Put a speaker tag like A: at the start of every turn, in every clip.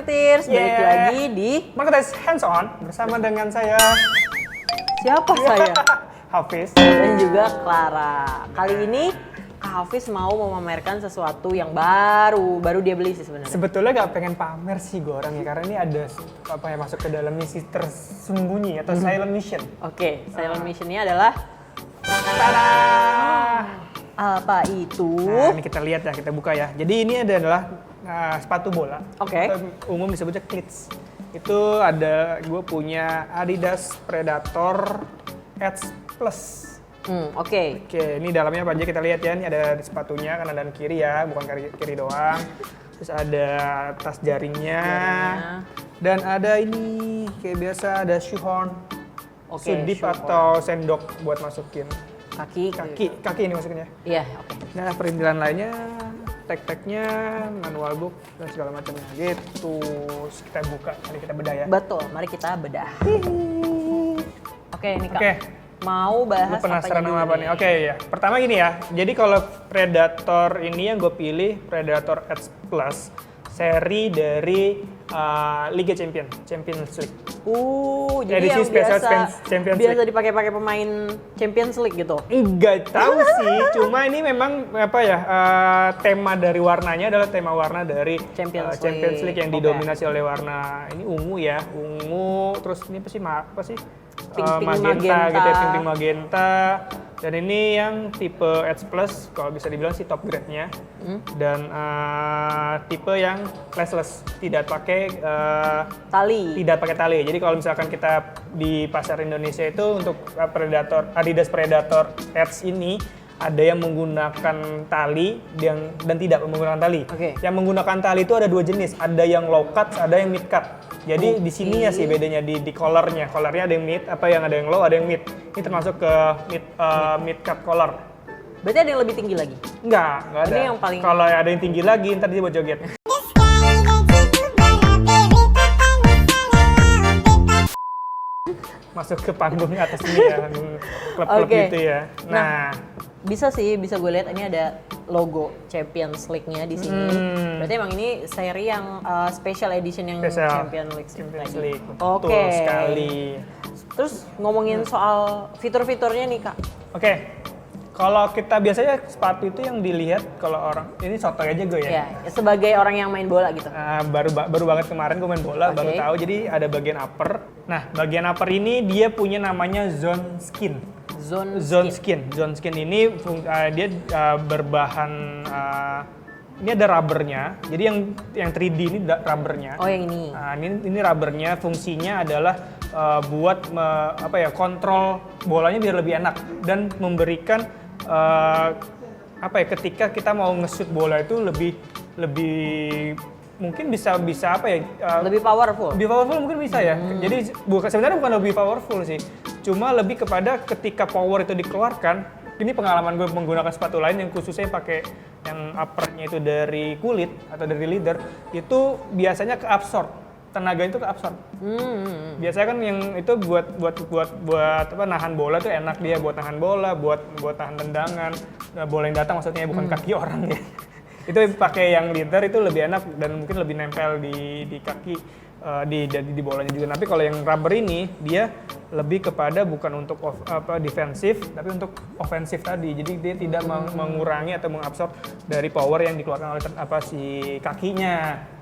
A: Marketeers, balik lagi di
B: Marketeers Hands On bersama dengan saya
A: siapa saya?
B: Hafiz
A: Dan juga Clara. Kali ini Kak Hafiz mau memamerkan sesuatu yang baru dia beli sih sebenarnya.
B: Sebetulnya gak pengen pamer sih gue orangnya, karena ini ada apa yang masuk ke dalam misi tersembunyi atau silent mission.
A: Oke, silent missionnya adalah
B: Tada!
A: apa itu?
B: Nah, ini kita lihat ya, kita buka ya. Jadi ini adalah sepatu bola.
A: Oke.
B: Atau umum disebutnya cleats. Itu ada, gue punya Adidas Predator Edge Plus.
A: Oke.
B: Oke, ini dalamnya apa aja kita lihat ya. Ini ada sepatunya kanan dan kiri ya, bukan kiri doang. Terus ada tas jaringnya. Dan ada ini kayak biasa ada shoehorn.
A: Oke,
B: Sudip
A: shoehorn.
B: atau sendok buat masukin
A: Kaki
B: kaki ini maksudnya.
A: Iya, oke.
B: Nah, perintilan lainnya, tag-tagnya, manual book dan segala macamnya gitu. Terus kita buka, mari kita bedah ya.
A: Betul, mari kita bedah. Oke, ini Kak.
B: Oke.
A: Mau bahas
B: Lu penasaran
A: apanya
B: sama
A: dulu
B: apa nih? Oke ya. Pertama gini ya. Jadi kalau Predator ini yang gue pilih Predator Edge Plus, seri dari Liga Champions League.
A: Jadi
B: Edisi
A: yang
B: special
A: biasa
B: Champions
A: biasa
B: League.
A: dipakai pemain Champions League gitu.
B: Enggak tahu sih, cuma ini memang apa ya, tema dari warnanya adalah tema warna dari
A: Champions
B: League yang
A: Oke.
B: didominasi oleh warna ini ungu ya, ungu, terus ini apa sih?
A: Pink
B: magenta
A: magenta.
B: gitu ya, pink magenta. Dan ini yang tipe Edge Plus, kalau bisa dibilang sih top grade-nya. Dan tipe yang classless, tidak pakai tali. Jadi kalau misalkan kita di pasar Indonesia itu untuk Adidas Predator Edge ini ada yang menggunakan tali dan tidak menggunakan tali.
A: Oke.
B: Yang menggunakan tali itu ada dua jenis, ada yang low cut, ada yang mid cut. Jadi di sininya sih bedanya di collarnya. Collarnya ada yang mid, ada yang low, ada yang mid. Ini termasuk ke mid cut collar.
A: Berarti ada yang lebih tinggi lagi.
B: Enggak ada.
A: Ini yang paling-
B: Kalau ada yang tinggi lagi, ntar dia buat joget. Masuk ke panggung atas ini ya, klub-klub
A: Oke.
B: gitu ya.
A: Nah, bisa gue lihat ini ada logo Champions League-nya di sini. Berarti emang ini seri yang special edition yang
B: Special
A: Champions
B: Champions
A: League.
B: League.
A: Oke.
B: Betul sekali.
A: Terus ngomongin soal fitur-fiturnya nih Kak.
B: Oke. Kalau kita biasanya sepatu itu yang dilihat kalau orang ini sotoy aja gue ya.
A: Ya, sebagai orang yang main bola gitu.
B: Baru banget kemarin gue main bola,
A: Oke.
B: baru tahu. Jadi ada bagian upper. Nah, bagian upper ini dia punya namanya zone skin. Zone skin ini dia berbahan ini ada rubbernya. Jadi yang 3D ini rubbernya.
A: Oh, yang ini.
B: Nah, ini rubbernya fungsinya adalah buat kontrol bolanya biar lebih enak dan memberikan ketika kita mau nge-shoot bola itu lebih mungkin bisa
A: Lebih powerful.
B: lebih powerful mungkin bisa ya. Jadi sebenarnya bukan lebih powerful sih, cuma lebih kepada ketika power itu dikeluarkan. Ini pengalaman gue menggunakan sepatu lain yang khususnya pakai yang uppernya itu dari kulit atau dari leather, itu biasanya keabsorb, tenaga itu keabsorb. Biasanya kan yang itu buat nahan bola tuh enak, dia buat nahan bola, buat tahan tendangan, bola yang datang maksudnya bukan kaki orang ya. Itu pakai yang leather itu lebih enak dan mungkin lebih nempel di kaki, di bolanya juga. Tapi kalau yang rubber ini dia lebih kepada bukan untuk defensif tapi untuk ofensif tadi. Jadi dia tidak mengurangi atau mengabsorb dari power yang dikeluarkan oleh si kakinya.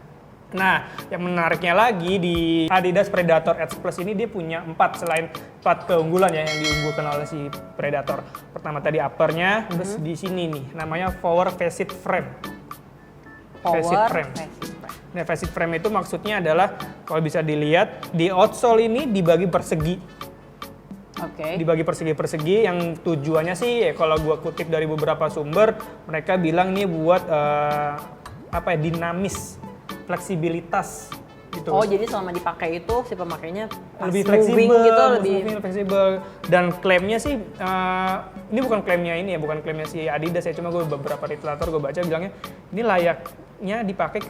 B: Nah, yang menariknya lagi di Adidas Predator Edge Plus ini dia punya 4 keunggulan ya yang diunggulkan oleh si Predator. Pertama tadi uppernya, terus di sini nih namanya Power Facet Frame. Nah, facet frame itu maksudnya adalah kalau bisa dilihat di outsole ini dibagi persegi.
A: Oke.
B: Dibagi persegi-persegi yang tujuannya sih kalau gua kutip dari beberapa sumber, mereka bilang nih buat dinamis, fleksibilitas gitu.
A: Oh, jadi selama dipakai itu si pemakainya pas
B: Lebih
A: moving
B: fleksibel
A: gitu,
B: lebih fleksibel, dan klaimnya sih ini bukan klaimnya ini ya, bukan klaimnya si Adidas ya, cuma gue beberapa literatur gue baca bilangnya ini layaknya dipakai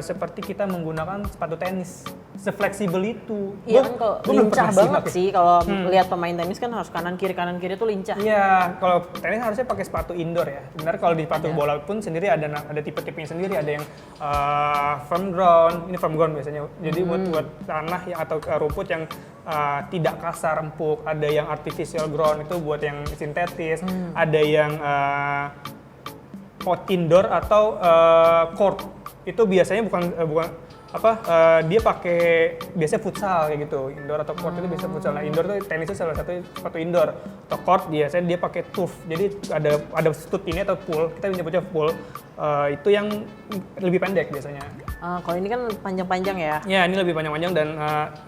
B: seperti kita menggunakan sepatu tenis, sefleksibel itu.
A: Iya kan, kalau
B: belum
A: lincah
B: pernah
A: banget
B: pakai.
A: sih kalau lihat pemain tenis kan harus kanan kiri tuh lincah.
B: Iya, kalau tenis harusnya pakai sepatu indoor ya. Sebenarnya kalau di sepatu bola pun sendiri ada tipe-tipenya sendiri, ada yang firm ground, ini firm ground biasanya. Jadi buat tanah yang atau rumput yang tidak kasar empuk, ada yang artificial ground itu buat yang sintetis, ada yang indoor atau court. Itu biasanya bukan dia pakai biasanya futsal kayak gitu. Indoor atau court itu biasa futsal. Nah, indoor itu tenis itu salah satu sepatu indoor. Atau court biasanya dia pakai turf. Jadi ada stud ini atau pool. Kita menyebutnya pool. Itu yang lebih pendek biasanya.
A: Kalau ini kan panjang-panjang ya.
B: Ya, ini lebih panjang-panjang dan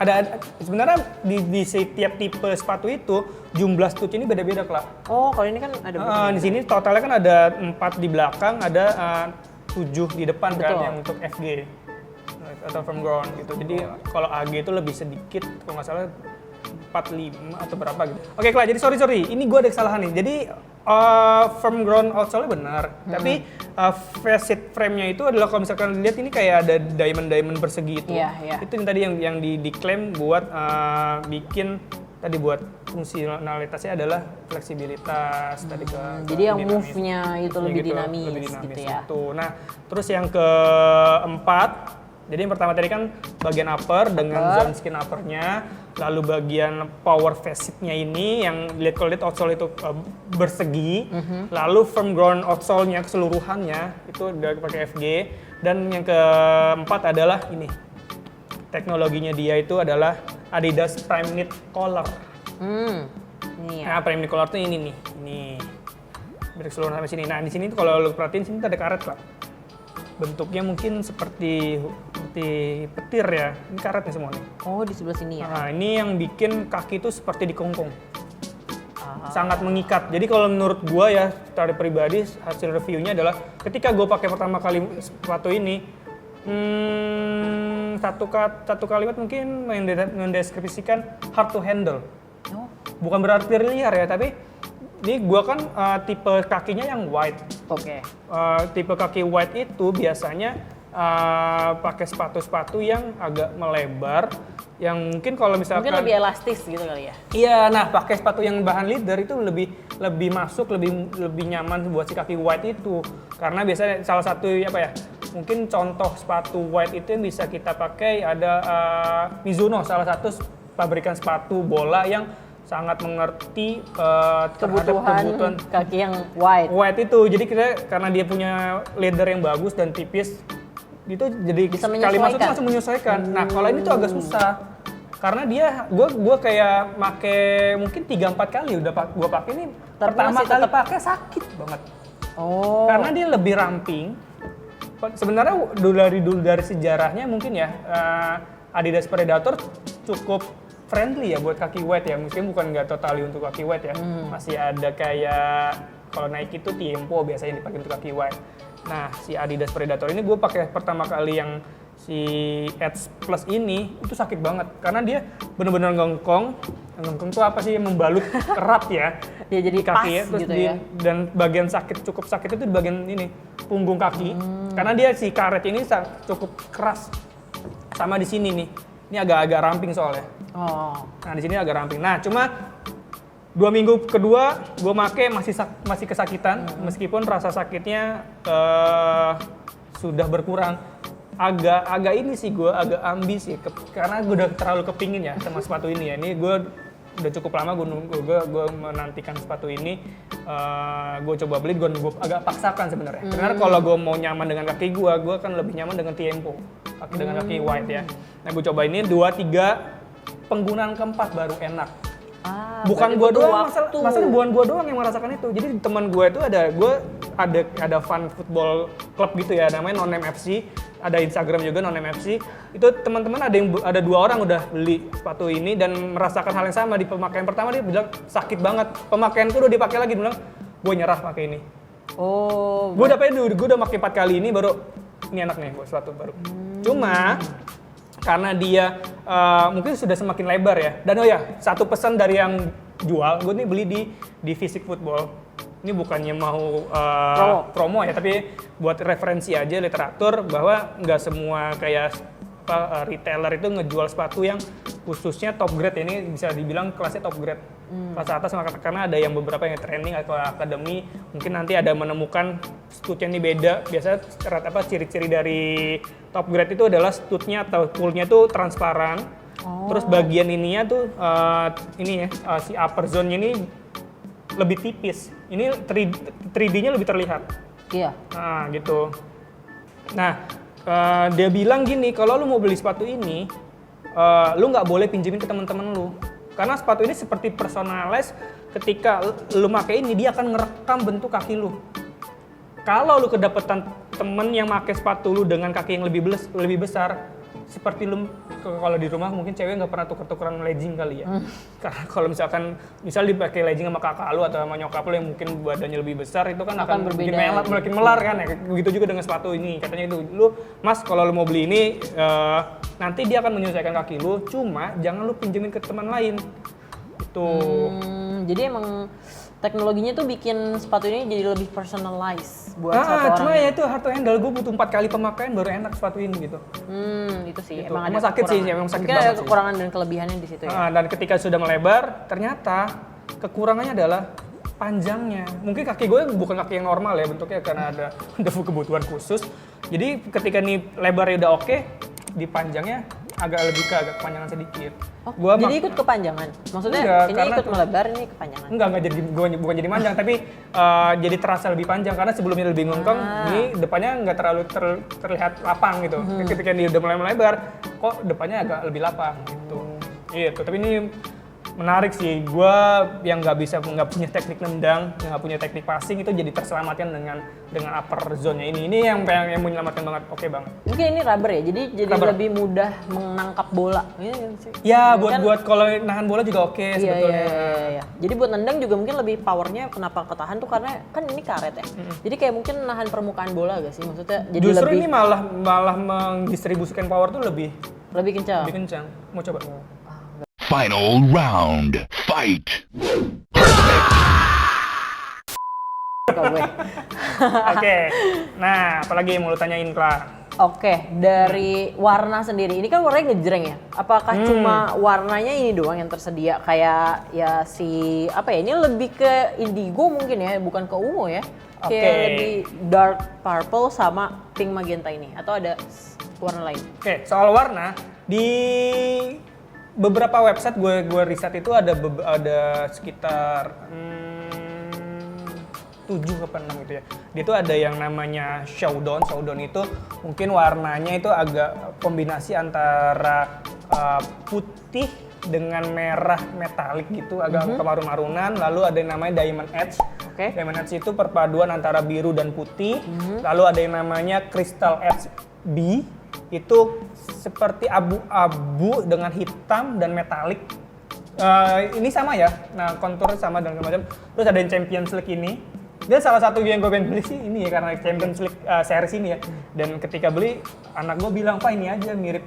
B: ada sebenarnya di setiap tipe sepatu itu jumlah stud ini beda-beda, Kak.
A: Oh, kalau ini kan ada
B: Di sini totalnya kan ada 4 di belakang, ada 7 di depan.
A: Betul.
B: Kan yang untuk FG atau firm ground gitu. Jadi kalau AG itu lebih sedikit, kalau nggak salah 45 atau berapa gitu. Oke, Kak, jadi sorry. Ini gue ada kesalahan nih. Jadi firm ground outsole-nya benar, tapi facet frame-nya itu adalah kalau misalkan lihat ini kayak ada diamond bersegi itu.
A: Iya.
B: Itu yang tadi yang diklaim buat bikin tadi buat fungsionalitasnya adalah fleksibilitas tadi ke
A: Jadi yang
B: dinamis.
A: move-nya itu lebih dinamis gitu ya.
B: Gitu. Nah, terus yang keempat, jadi yang pertama tadi kan bagian upper dengan zone skin uppernya, lalu bagian power facet-nya ini yang kalau lihat outsole itu bersegi, lalu firm ground outsole-nya keseluruhannya itu udah pakai FG, dan yang keempat adalah ini. Teknologinya dia itu adalah Adidas Prime Knit Collar.
A: Ini ya.
B: Nah, Prime Knit Collar tuh ini nih. Ini. Dari keseluruhan sampai sini. Nah, di sini tuh kalau lo perhatiin sini tuh ada karet, Pak. Bentuknya mungkin seperti petir ya. Ini karet nih semua nih.
A: Oh, di sebelah sini ya.
B: Nah, ini yang bikin kaki itu seperti dikongkong. Sangat mengikat. Jadi kalau menurut gua ya, secara pribadi hasil reviewnya adalah ketika gua pakai pertama kali sepatu ini, satu kalimat mungkin mendeskripsikan hard to handle.
A: Oh.
B: Bukan berarti liar ya, tapi ini gua kan tipe kakinya yang wide.
A: Oke.
B: Tipe kaki wide itu biasanya pakai sepatu-sepatu yang agak melebar, yang mungkin kalau misalkan
A: Mungkin lebih elastis gitu kali ya.
B: Iya, nah pakai sepatu yang bahan leather itu lebih masuk, lebih nyaman buat si kaki wide itu. Karena biasanya salah satu mungkin contoh sepatu wide itu yang bisa kita pakai ada Mizuno, salah satu pabrikan sepatu bola yang sangat mengerti terhadap kebutuhan
A: kaki yang wide.
B: wide itu. Jadi karena dia punya leather yang bagus dan tipis, itu jadi
A: Bisa
B: sekali masuk tuh
A: menyesuaikan.
B: langsung menyesuaikan. Nah, kalau ini tuh agak susah. Karena gue kayak make mungkin 3-4 kali udah gue pakai ini.
A: Tapi
B: Pertama
A: masih
B: kali
A: tetap-
B: pakai sakit banget.
A: Oh.
B: Karena dia lebih ramping. Sebenarnya dari sejarahnya mungkin ya Adidas Predator cukup friendly ya buat kaki wide ya. Mungkin bukan nggak totally untuk kaki wide ya. Masih ada kayak kalau Nike itu Tiempo biasanya dipakai untuk kaki wide. Nah, si Adidas Predator ini gue pakai pertama kali yang si Edge Plus ini itu sakit banget karena dia benar-benar ngengkong tuh apa sih, membalut erat ya.
A: Dia jadi
B: di kaki
A: pas
B: ya, terus
A: gitu ya.
B: dan bagian cukup sakit itu di bagian ini punggung kaki karena dia si karet ini cukup keras, sama di sini nih, ini agak ramping soalnya.
A: Oh.
B: Nah, di sini agak ramping. Nah, cuma 2 minggu kedua gue make masih kesakitan meskipun rasa sakitnya sudah berkurang. Agak ini sih gue agak ambis sih karena gue udah terlalu kepingin ya sama sepatu ini ya. Ini gue udah cukup lama gue menantikan sepatu ini. Gue coba beli, gue agak paksakan sebenarnya. Karena kalau gue mau nyaman dengan kaki gue kan lebih nyaman dengan Tiempo, dengan kaki wide ya. Nah, gue coba ini 2-3 penggunaan keempat baru enak. Bukan gue doang, masalah bukan gue doang yang merasakan itu. Jadi teman gue itu ada fan football club gitu ya, namanya Non FC. Ada Instagram juga Non FC. Itu teman-teman ada 2 orang udah beli sepatu ini dan merasakan hal yang sama. Di pemakaian pertama dia bilang sakit banget. Pemakaian itu udah dipakai lagi, dia bilang gue nyerah pakai ini.
A: Oh.
B: Gue udah pakai 4 kali ini baru ini enak nih buat sepatu baru. Cuma karena dia mungkin sudah semakin lebar ya. Dan satu pesan dari yang jual, gue nih beli di Fisik Football. Ini bukannya mau promo ya, tapi buat referensi aja literatur bahwa nggak semua kayak retailer itu ngejual sepatu yang khususnya top grade. Ini bisa dibilang kelasnya top grade, kelas atas, karena ada yang beberapa yang training atau akademi, mungkin nanti ada menemukan stutnya ini beda. Biasanya ciri-ciri dari top grade itu adalah stutnya atau poolnya tuh transparan. Terus bagian ininya tuh si upper zone-nya ini lebih tipis. Ini 3D-nya lebih terlihat.
A: Iya.
B: Nah, gitu. Nah, dia bilang gini, kalau lu mau beli sepatu ini, lu nggak boleh pinjemin ke teman-teman lu. Karena sepatu ini seperti personalize, ketika lu pakai ini, dia akan ngerekam bentuk kaki lu. Kalau lu kedapetan temen yang pakai sepatu lu dengan kaki yang lebih besar, seperti lu kalau di rumah mungkin cewek nggak pernah tuker-tukeran legging kali ya. Karena kalau misal dipakai legging sama kakak lu atau sama nyokap lu yang mungkin badannya lebih besar, itu kan akan
A: berbeda.
B: makin melar kan ya. Begitu juga dengan sepatu ini. Katanya itu, lu Mas kalau lu mau beli ini nanti dia akan menyesuaikan kaki lu, cuma jangan lu pinjemin ke teman lain. Itu.
A: Jadi emang teknologinya tuh bikin sepatu ini jadi lebih personalized buat satu orang.
B: Cuma ya itu hard to handle, gue butuh 4 kali pemakaian baru enak sepatu ini gitu.
A: Itu sih
B: Gitu.
A: emang
B: Emang
A: ada
B: sakit sih,
A: kekurangan.
B: emang sakit
A: Mungkin
B: banget
A: ada
B: sih.
A: kekurangan dan kelebihannya di situ ya.
B: Dan ketika sudah melebar, ternyata kekurangannya adalah panjangnya. Mungkin kaki gue bukan kaki yang normal ya bentuknya, karena ada kebutuhan khusus. Jadi ketika nih lebarnya udah oke, di panjangnya agak kepanjangan sedikit.
A: Jadi ikut kepanjangan? Maksudnya
B: Enggak,
A: ini
B: karena
A: ikut melebar, ini kepanjangan?
B: Enggak jadi bukan jadi panjang, tapi jadi terasa lebih panjang karena sebelumnya lebih ngongkong. Ini depannya nggak terlalu terlihat lapang gitu. Ketika dia udah mulai melebar, kok depannya agak lebih lapang gitu. Gitu. Tapi ini menarik sih. Gue yang nggak punya teknik nendang, nggak punya teknik passing, itu jadi terselamatkan dengan upper zone-nya ini. Ini yang menyelamatkan banget. Oke banget.
A: Mungkin ini rubber ya, jadi
B: Rubber.
A: lebih mudah menangkap bola.
B: Ya,
A: Kan-
B: buat kalau nahan bola juga oke sebetulnya.
A: Iya. Jadi buat nendang juga mungkin lebih powernya kenapa ketahan tuh karena kan ini karet ya. Jadi kayak mungkin nahan permukaan bola gak sih? Maksudnya jadi
B: Justru
A: lebih
B: ini malah mendistribusikan power tuh lebih
A: kencang.
B: kencang. Mau coba?
C: Final round. Fight.
A: Kok gue.
B: Oke. Nah, apalagi yang mau lu tanyain, Kla?
A: Oke, dari warna sendiri. Ini kan warnanya ngejreng ya. Apakah cuma warnanya ini doang yang tersedia? Kayak ya ini lebih ke indigo mungkin ya, bukan ke ungu ya. Kayak
B: Oke.
A: lebih dark purple sama pink magenta ini, atau ada warna lain?
B: Oke, soal warna di beberapa website gue riset itu ada sekitar 7 apa 6 gitu ya. Dia tuh ada yang namanya showdown. Showdown itu mungkin warnanya itu agak kombinasi antara putih dengan merah metalik gitu, agak kemarun-marunan. Lalu ada yang namanya diamond edge.
A: Oke.
B: Diamond edge itu perpaduan antara biru dan putih. Lalu ada yang namanya crystal edge B. Itu seperti abu-abu dengan hitam dan metalik. Ini sama ya, nah konturnya sama dan macam. Terus ada yang Champions League ini. Dia salah satu yang gue pengen beli sih ini ya, karena Champions League series ini ya. Dan ketika beli, anak gue bilang, "Pak ini aja mirip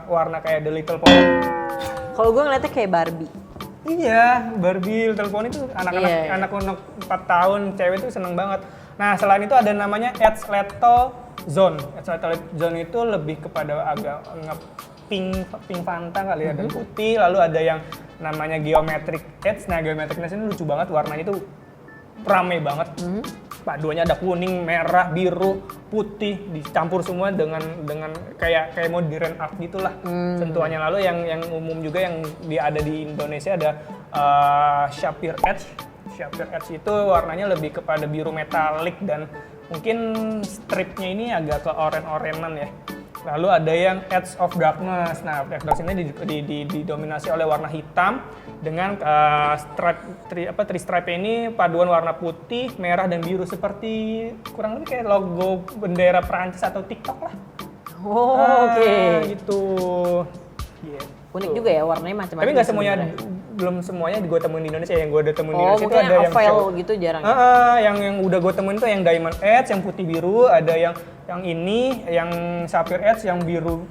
B: warna kayak The Little Pony."
A: Kalau gue ngeliatnya kayak Barbie.
B: Iya, Barbie Little Pony itu anak 4 tahun cewek itu seneng banget. Nah, selain itu ada namanya Edge Lethal Zone. Edge Lethal Zone itu lebih kepada agak pink Fanta kali ya, dan putih. Lalu ada yang namanya Geometric Edge. Nah, Geometric Edge ini lucu banget, warnanya itu rame banget. Paduannya ada kuning, merah, biru, putih dicampur semua dengan kayak modern art gitulah sentuhannya. Lalu yang umum juga yang ada di Indonesia ada Sapphire Edge. Sapphire Edge itu warnanya lebih kepada biru metalik dan mungkin stripnya ini agak ke oren-orenan ya. Lalu ada yang Edge of Darkness. Nah, Edge of Darkness ini didominasi oleh warna hitam dengan tri stripe ini paduan warna putih, merah dan biru seperti kurang lebih kayak logo bendera Prancis atau TikTok lah.
A: Oke.
B: Gitu. Gitu.
A: Unik juga ya, warnanya macam-macam.
B: Tapi nggak semuanya, belum semuanya gue temuin di Indonesia. Yang gue udah temuin di Indonesia itu
A: mungkin
B: ada yang
A: oval
B: show.
A: gitu jarang.
B: Yang udah gue temuin tuh yang Diamond Edge, yang putih biru, ada yang ini, yang Sapphire Edge, yang biru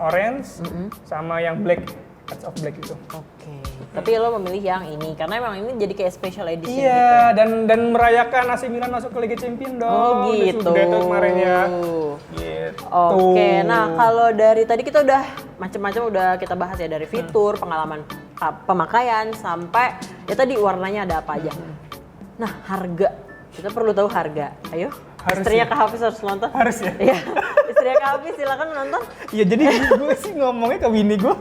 B: orange, sama yang Black Touch of Black itu.
A: Oke. Tapi lo memilih yang ini karena emang ini jadi kayak special edition gitu.
B: Iya, dan merayakan AC Milan masuk ke Liga Champions dong.
A: Oh gitu.
B: Udah tuh kemarin ya. Gitu.
A: Oke, nah kalau dari tadi kita udah macam-macam udah kita bahas ya dari fitur, pengalaman pemakaian sampai ya tadi warnanya ada apa aja. Nah harga, kita perlu tahu harga. Ayo,
B: Harus
A: istrinya
B: ya.
A: Kak Hafiz harus nonton.
B: Harus ya?
A: Iya, istrinya Kak Hafiz silakan menonton.
B: Iya, jadi gue sih ngomongnya ke bini gue.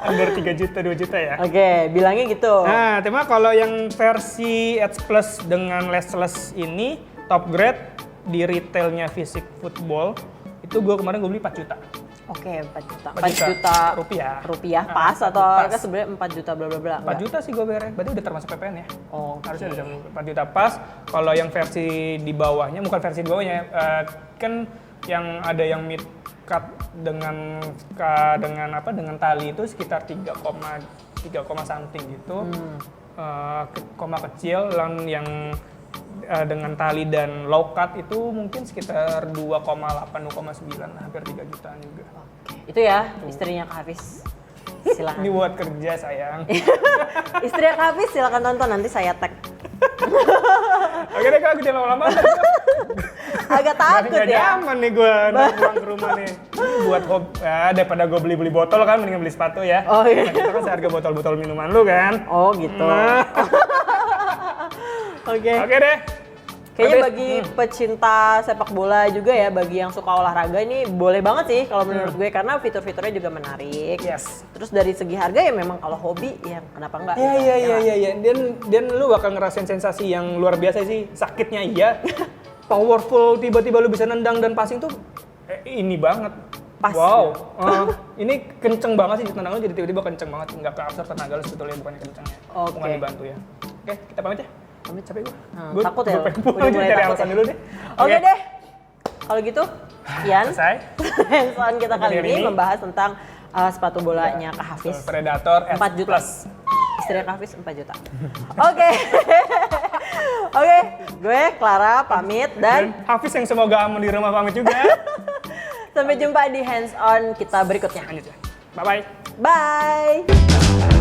B: Under 3 juta, 2 juta ya.
A: Oke, bilangnya gitu.
B: Nah, tema kalau yang versi Edge Plus dengan lashless ini top grade di retailnya Fisik Football itu gue kemarin gue beli 4 juta.
A: Oke, 4 juta.
B: 4 juta
A: Rupiah pas atau
B: pas.
A: kan sebenarnya 4 juta bla bla bla.
B: 4 juta sih gue bayarnya, berarti udah termasuk PPN ya.
A: Oh,
B: Harusnya udah 4 juta pas. Kalau yang versi di bawahnya, bukan versi di bawahnya, kan yang ada yang mid cut dengan tali itu sekitar 3, something gitu. Koma kecil yang dengan tali dan low cut itu mungkin sekitar 2,8, 2,9, hampir 3 jutaan juga.
A: Itu ya istrinya Kak Hafiz. Silakan.
B: Ini buat kerja sayang.
A: Istrinya Kak Hafiz silakan tonton, nanti saya tag.
B: Oke deh Kak, jangan lama-lama.
A: Agak takut
B: Nggak
A: ya.
B: nyaman nih gue pulang ke rumah nih. Buat hobi, daripada gue beli botol kan, mendingan beli sepatu ya.
A: Oh iya.
B: Nah, kita kan seharga botol-botol minuman lu kan.
A: Oh gitu.
B: Nah.
A: Oke.
B: Oke deh.
A: Kayaknya
B: Habis-
A: bagi pecinta sepak bola juga ya, bagi yang suka olahraga ini boleh banget sih kalau menurut gue karena fitur-fiturnya juga menarik.
B: Yes.
A: Terus dari segi harga ya memang kalau hobi ya kenapa enggak?
B: Iya
A: gitu.
B: iya
A: Ya
B: iya iya. Dan lu bakal ngerasain sensasi yang luar biasa sih. Sakitnya iya. Powerful, tiba-tiba lu bisa nendang dan passing tuh ini banget.
A: Pas.
B: Wow. Ini kenceng banget sih tendang lu, jadi tiba-tiba kenceng banget. Nggak keabsorb tenaga lu sebetulnya, bukannya kencengnya.
A: Oke.
B: Bukan dibantu ya. Oke, kita pamit ya. Pamit, capek gua.
A: Takut ya?
B: Gue pengen pulang
A: Udah
B: aja,
A: mulai
B: cari
A: takut
B: alasan
A: ya?
B: dulu deh.
A: Oke deh. Kalau gitu, Ian,
B: Selesai.
A: hands-on kita kali
B: Hari
A: ini
B: ini.
A: membahas tentang sepatu bolanya Kak Hafiz.
B: Predator
A: 4
B: S
A: juta.
B: Plus.
A: Istri Kak Hafiz 4 juta. Oke. Oke, gue Clara pamit dan
B: Dan Hafiz yang semoga aman di rumah pamit juga.
A: sampai jumpa di hands on kita berikutnya.
B: Lanjut ya. Bye-bye.
A: Bye.